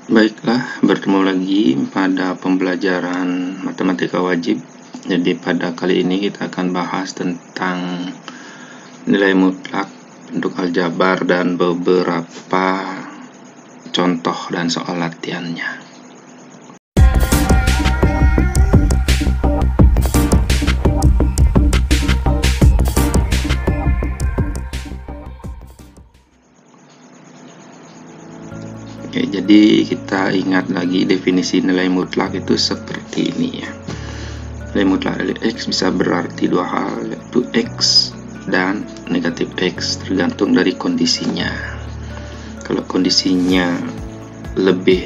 Baiklah, bertemu lagi pada pembelajaran matematika wajib. Jadi pada kali ini kita akan bahas tentang nilai mutlak, bentuk aljabar, dan beberapa contoh dan soal latihannya. Oke, jadi kita ingat lagi definisi nilai mutlak itu seperti ini ya. Nilai mutlak dari X bisa berarti dua hal, yaitu X dan negatif X, tergantung dari kondisinya. Kalau kondisinya lebih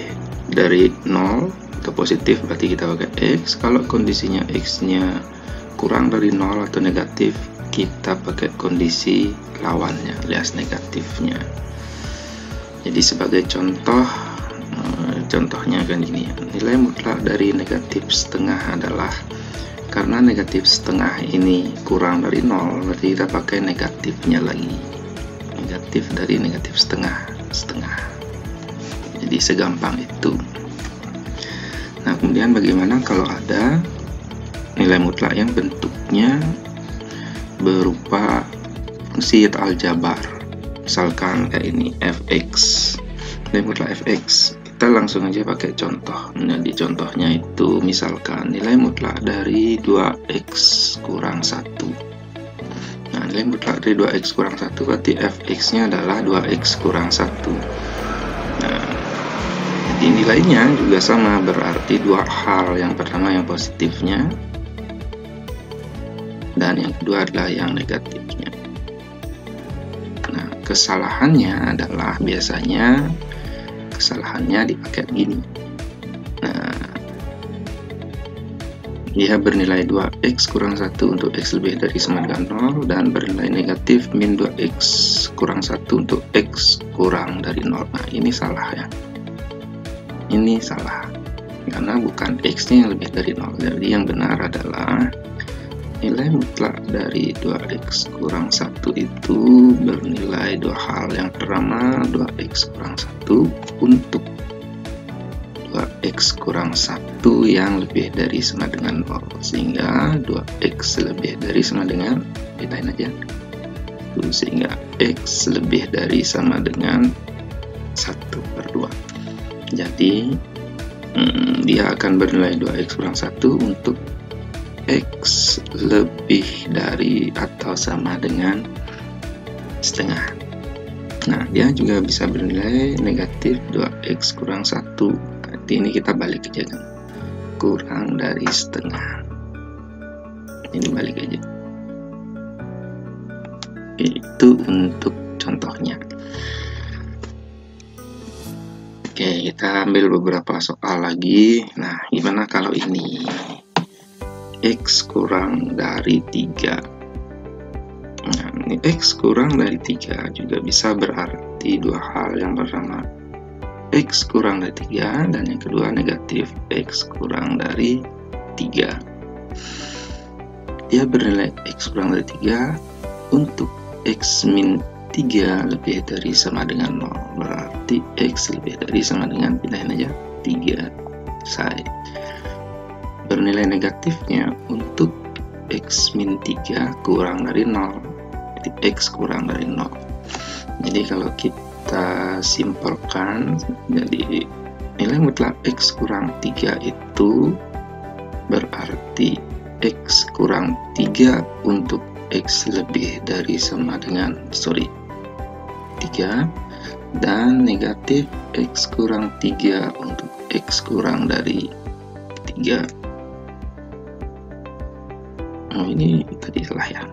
dari 0 atau positif berarti kita pakai X. Kalau kondisinya X nya kurang dari 0 atau negatif, kita pakai kondisi lawannya alias negatifnya. Jadi sebagai contoh, contohnya kan ini, nilai mutlak dari negatif setengah adalah, karena negatif setengah ini kurang dari 0, berarti kita pakai negatifnya lagi, negatif dari negatif setengah. Jadi segampang itu. Nah, kemudian bagaimana kalau ada nilai mutlak yang bentuknya berupa fungsi aljabar? Misalkan kayak ini, fx, nilai mutlak fx. Kita langsung aja pakai contoh. Jadi contohnya itu misalkan nilai mutlak dari 2x kurang 1. Nah, nilai mutlak dari 2x kurang 1 berarti fx nya adalah 2x kurang 1. Nah, jadi nilainya juga sama, berarti dua hal. Yang pertama yang positifnya, dan yang kedua adalah yang negatifnya. Kesalahannya adalah biasanya kesalahannya dipakai gini. Nah, dia bernilai 2x kurang 1 untuk x lebih dari sama dengan 0, dan bernilai negatif min 2x kurang 1 untuk x kurang dari 0. Nah, ini salah ya. Ini salah karena bukan x nya yang lebih dari 0. Jadi yang benar adalah nilai mutlak dari 2x kurang 1 itu bernilai dua hal. Yang pertama 2x kurang 1 untuk 2x kurang 1 yang lebih dari sama dengan 0, sehingga 2x lebih dari sama dengan, bedain aja, sehingga x lebih dari sama dengan 1/2. Jadi dia akan bernilai 2x kurang 1 untuk X lebih dari atau sama dengan setengah. Nah, dia juga bisa bernilai negatif 2x kurang 1. Berarti ini kita balik aja kan, kurang dari setengah. Ini balik aja. Itu untuk contohnya. Oke, kita ambil beberapa soal lagi. Nah, gimana kalau ini? X kurang dari 3. Nah, ini X kurang dari 3 juga bisa berarti dua hal. Yang pertama X kurang dari 3, dan yang kedua negatif X kurang dari 3. Dia bernilai X kurang dari 3 untuk X min 3 lebih dari sama dengan 0. Berarti X lebih dari sama dengan, pindahin aja, 3 selesai. Bernilai negatifnya untuk x min 3 kurang dari 0, jadi x kurang dari 0. Jadi kalau kita simpelkan, jadi nilai mutlak x kurang 3 itu berarti x kurang 3 untuk x lebih dari sama dengan 3, dan negatif x kurang 3 untuk x kurang dari 3. Oh, ini tadi salah ya.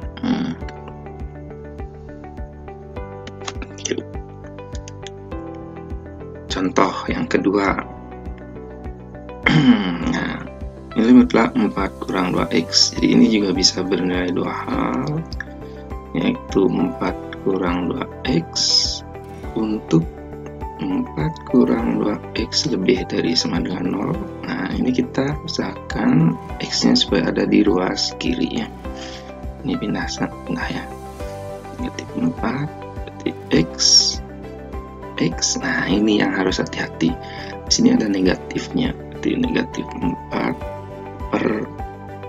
Contoh yang kedua. Nah, nilai mutlak 4 kurang 2x. Jadi ini juga bisa bernilai dua hal, yaitu 4 kurang 2x untuk 4 kurang 2x lebih dari sama dengan 0. Nah, ini kita usahakan x nya supaya ada di ruas kiri ya. Ini pindah ya. Negatif 4 berarti x X. Nah, ini yang harus hati-hati. Di sini ada negatifnya, jadi negatif 4 per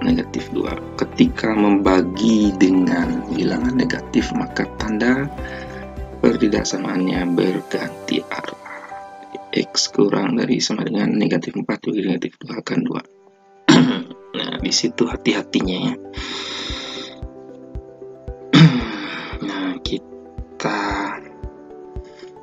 negatif 2. Ketika membagi dengan bilangan negatif, maka tanda pertidaksamaannya berganti arah. X kurang dari sama dengan negatif 4 bagi negatif 2 akan 2. Nah, di situ hati-hatinya ya. Nah, kita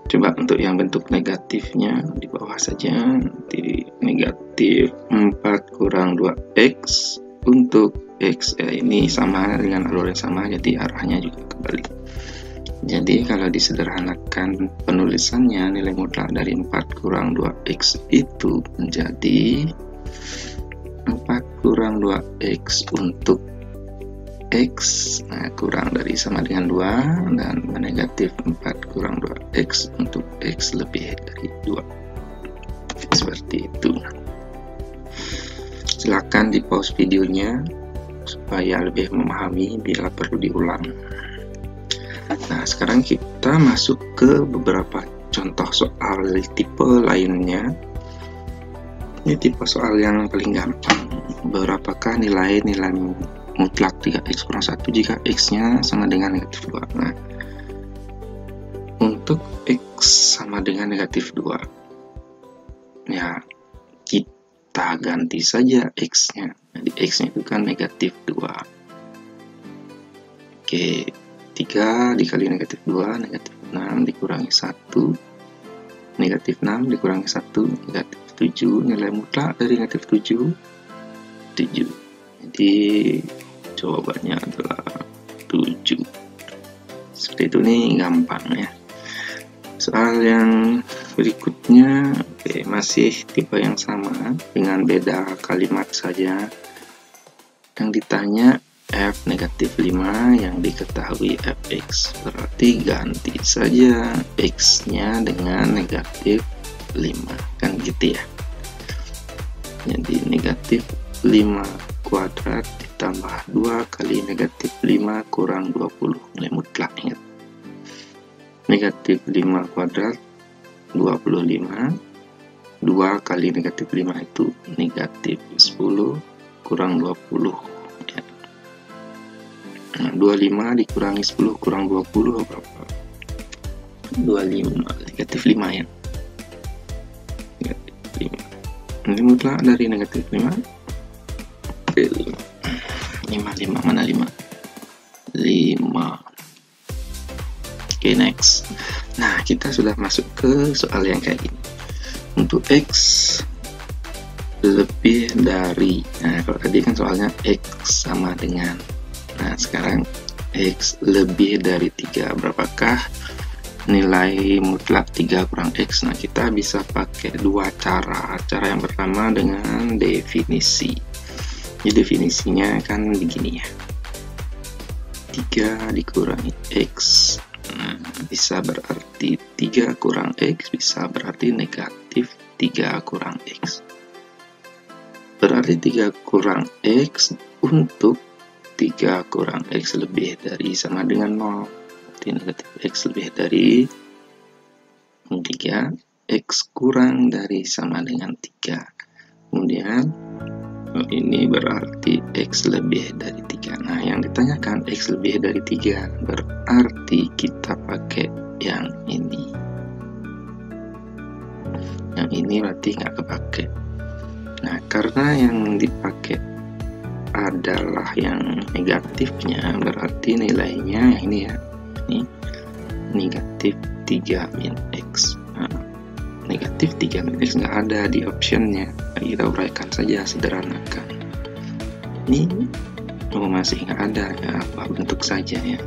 coba untuk yang bentuk negatifnya di bawah saja, nanti negatif 4 kurang 2x untuk x ini sama dengan alur yang sama, jadi arahnya juga kebalik. Jadi kalau disederhanakan penulisannya, nilai mutlak dari 4 kurang 2x itu menjadi 4 kurang 2x untuk x, nah, kurang dari sama dengan 2, dan negatif 4 kurang 2x untuk x lebih dari 2. Seperti itu. Silakan di pause videonya supaya lebih memahami bila perlu diulang. Nah, sekarang kita masuk ke beberapa contoh soal tipe lainnya. Ini tipe soal yang paling gampang. Berapakah nilai-nilai mutlak 3x kurang 1 jika x-nya sama dengan negatif 2. Nah, untuk x sama dengan negatif 2, ya kita ganti saja x-nya. Jadi x-nya itu kan negatif 2. Oke, 3 dikali negatif 2, negatif 6 dikurangi 1, negatif 6 dikurangi 1, negatif 7, nilai mutlak dari negatif 7, 7. Jadi jawabannya adalah 7. Seperti itu, nih gampang ya. Soal yang berikutnya, oke, masih tipe yang sama dengan beda kalimat saja. Yang ditanya f negatif 5 yang diketahui fx, berarti ganti saja x-nya dengan negatif 5, kan gitu ya. Jadi negatif 5 kuadrat ditambah 2 kali negatif 5 kurang 20, nilai mutlak, ingat. Negatif 5 kuadrat 25, 2 kali negatif 5 itu negatif 10 kurang 20 ya. Nah, 25 dikurangi 10 kurang 20 berapa? 25, negatif 5 ya. Negatif 5. Nilai mutlak dari negatif 5 5 mana 5? 5. Oke, next. Nah, kita sudah masuk ke soal yang kayak gini. Untuk x lebih dari, nah kalau tadi kan soalnya x sama dengan, nah sekarang x lebih dari 3, berapakah nilai mutlak 3 kurang x? Nah, kita bisa pakai dua cara. Cara yang pertama dengan definisi. Jadi definisinya kan begini ya, 3 dikurangi x, nah, bisa berarti 3 kurang x, bisa berarti negatif 3 kurang x. Berarti 3 kurang x untuk 3 kurang x lebih dari sama dengan 0, berarti negatif x lebih dari 3, x kurang dari sama dengan 3. Kemudian ini berarti x lebih dari 3. Nah, yang ditanyakan x lebih dari 3, berarti kita pakai yang ini. Yang ini berarti nggak kepake. Nah, karena yang dipakai adalah yang negatifnya, berarti nilainya yang ini ya, ini negatif 3 min x. Nah, negatif 3 min x nggak ada di optionnya, kita uraikan saja, sederhanakan. Ini masih nggak ada ya, apa bentuk saja ya.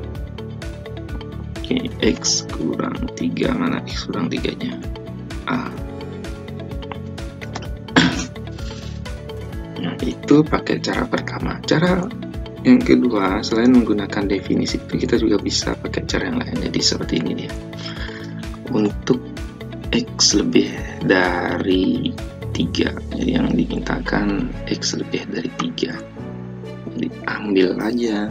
Oke, x kurang 3, mana x kurang 3 nya? A. Nah, itu pakai cara pertama. Cara yang kedua, selain menggunakan definisi itu, kita juga bisa pakai cara yang lain. Jadi seperti ini dia. Untuk x lebih dari 3, jadi yang dimintakan x lebih dari 3, jadi ambil aja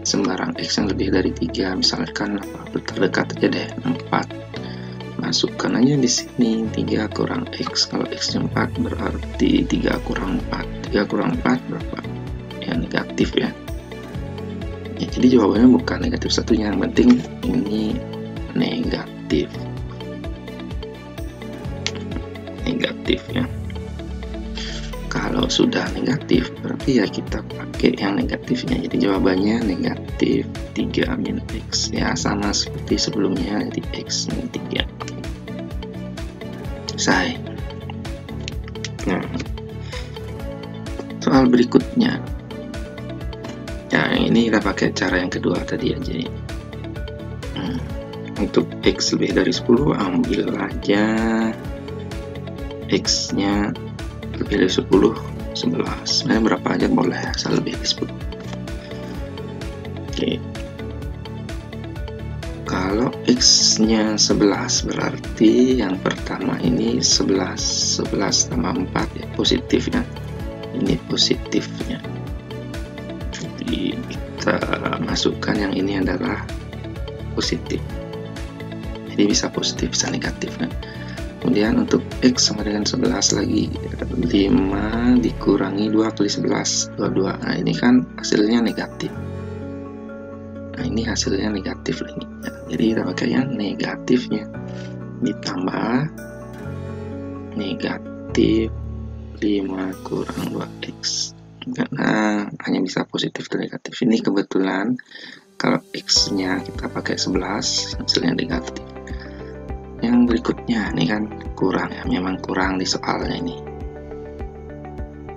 sembarang x yang lebih dari 3, misalkan apa terdekat aja deh, 4, masukkan aja di sini 3 kurang X. Kalau X nya 4 berarti 3 kurang 4. 3 kurang 4 berapa? Ya negatif ya. Jadi jawabannya bukan negatif satunya, yang penting ini negatif ya. Kalau sudah negatif berarti ya kita pakai yang negatifnya, jadi jawabannya negatif 3 min X ya, sama seperti sebelumnya, jadi X min 3. Selesai. Nah, soal berikutnya ya, ini kita pakai cara yang kedua tadi aja ya. Untuk X lebih dari 10 ambil aja X nya lebih dari 10 11. Sebenarnya berapa aja boleh asal lebih dari 10. Oke. Kalau X nya 11 berarti yang pertama ini 11 tambah 4 ya, positif ya. Ini positifnya. Jadi kita masukkan yang ini adalah positif, jadi bisa positif bisa negatif kan. Kemudian untuk X sama dengan 11 lagi, 5 dikurangi 2 kali 11 22. Nah ini kan hasilnya negatif, nah ini hasilnya negatif lagi nah, jadi kita pakai yang negatifnya, ditambah negatif 5 kurang 2X, karena hanya bisa positif dan negatif. Ini kebetulan kalau X nya kita pakai 11 hasilnya negatif. Yang berikutnya ini kan kurang ya, memang kurang di soalnya ini.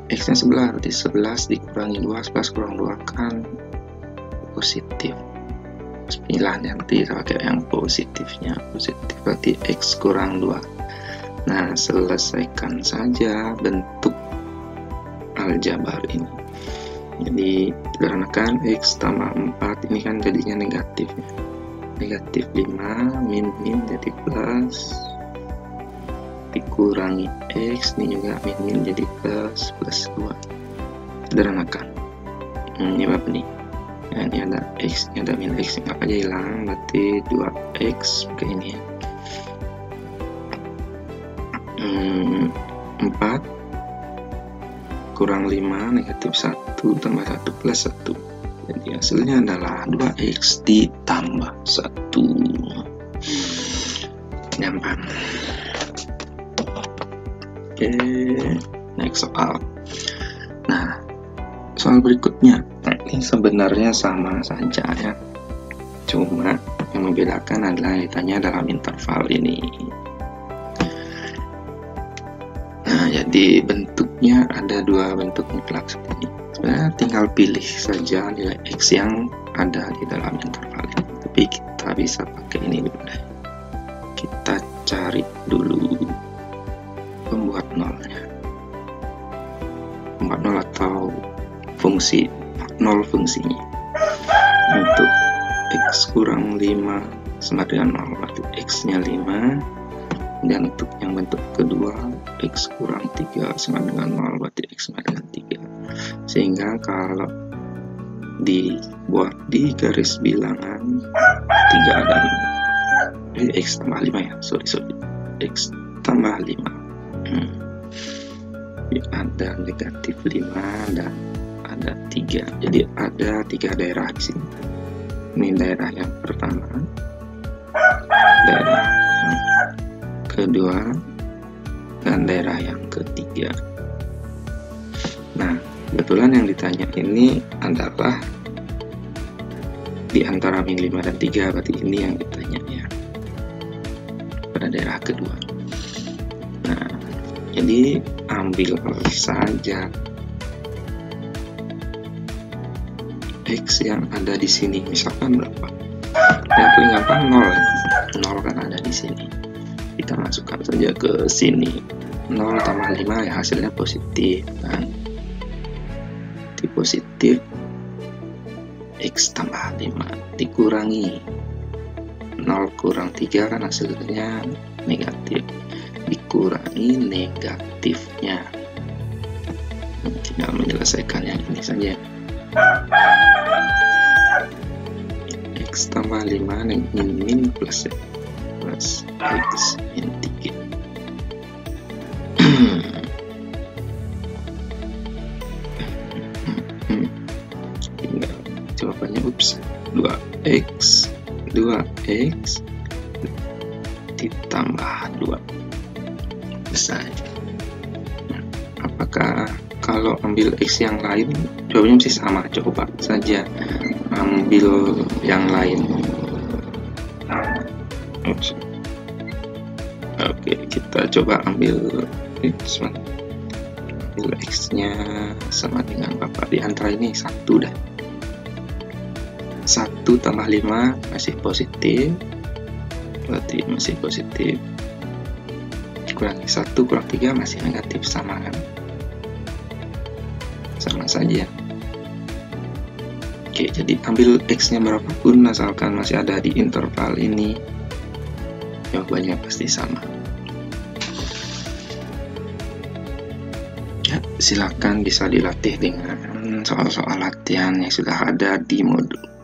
X nya 11 berarti 11 dikurangi 2, 11 kurang 2 kan positif. 9 nanti kita pakai yang positifnya, positif berarti X kurang 2. Nah selesaikan saja bentuk aljabar ini. Jadi sederhanakan X tambah 4 ini kan jadinya negatif ya. Negatif 5 min jadi plus, dikurangi X ini juga min jadi plus 2. Sederhanakan. Ini apa nih? Ya, ini ada X, ini ada min X, apa aja hilang, berarti 2X kayak ini ya. 4 kurang 5 negatif 1 tambah 1 plus 1, jadi hasilnya adalah 2X ditambah 1. Gampang. Oke, next soal. Nah soal berikutnya, nah ini sebenarnya sama saja ya, cuma yang membedakan adalah ditanya dalam interval ini. Jadi bentuknya ada 2 bentuk mutlak seperti ini. Sebenarnya tinggal pilih saja nilai X yang ada di dalam interval ini. Tapi kita bisa pakai ini dulu deh. Kita cari dulu pembuat nolnya. Pembuat nol atau fungsi nol fungsinya. Untuk X kurang 5 sama dengan 0 berarti X nya 5. Dan untuk yang bentuk kedua X kurang 3 sama dengan 0 berarti X sama dengan 3. Sehingga kalau dibuat di garis bilangan 3 dan X tambah 5 ya, sorry X tambah 5 ada negatif 5 dan ada 3, jadi ada 3 daerah di sini. Ini daerah yang pertama, daerah yang kedua, dan daerah yang ketiga. Nah kebetulan yang ditanya ini adalah di antara min 5 dan 3, berarti ini yang ditanya ya, pada daerah kedua. Nah jadi ambil saja X yang ada di sini, misalkan berapa? Yang paling gampang 0 ya. 0 kan ada di sini, kita masukkan saja ke sini. 0 tambah 5 ya hasilnya positif kan, di positif X tambah 5 dikurangi 0 kurang 3 kan hasilnya negatif, dikurangi negatifnya. Tinggal menyelesaikan yang ini saja. X tambah 5 min plus ya. plus X min 3. Jawabannya ups, 2x ditambah 2 selesai. Nah, apakah kalau ambil x yang lain? Jawabannya masih sama, coba saja ambil yang lain. Oke, kita coba ambil x nya sama dengan Bapak. Di antara ini 1 dah. 1 tambah 5 masih positif, berarti masih positif. Kurangi 1 kurang 3 masih negatif, sama kan? Sama saja. Oke, jadi ambil x nya berapapun asalkan masih ada di interval ini, jawabannya pasti sama. Ya, silakan bisa dilatih dengan soal-soal latihan yang sudah ada di modul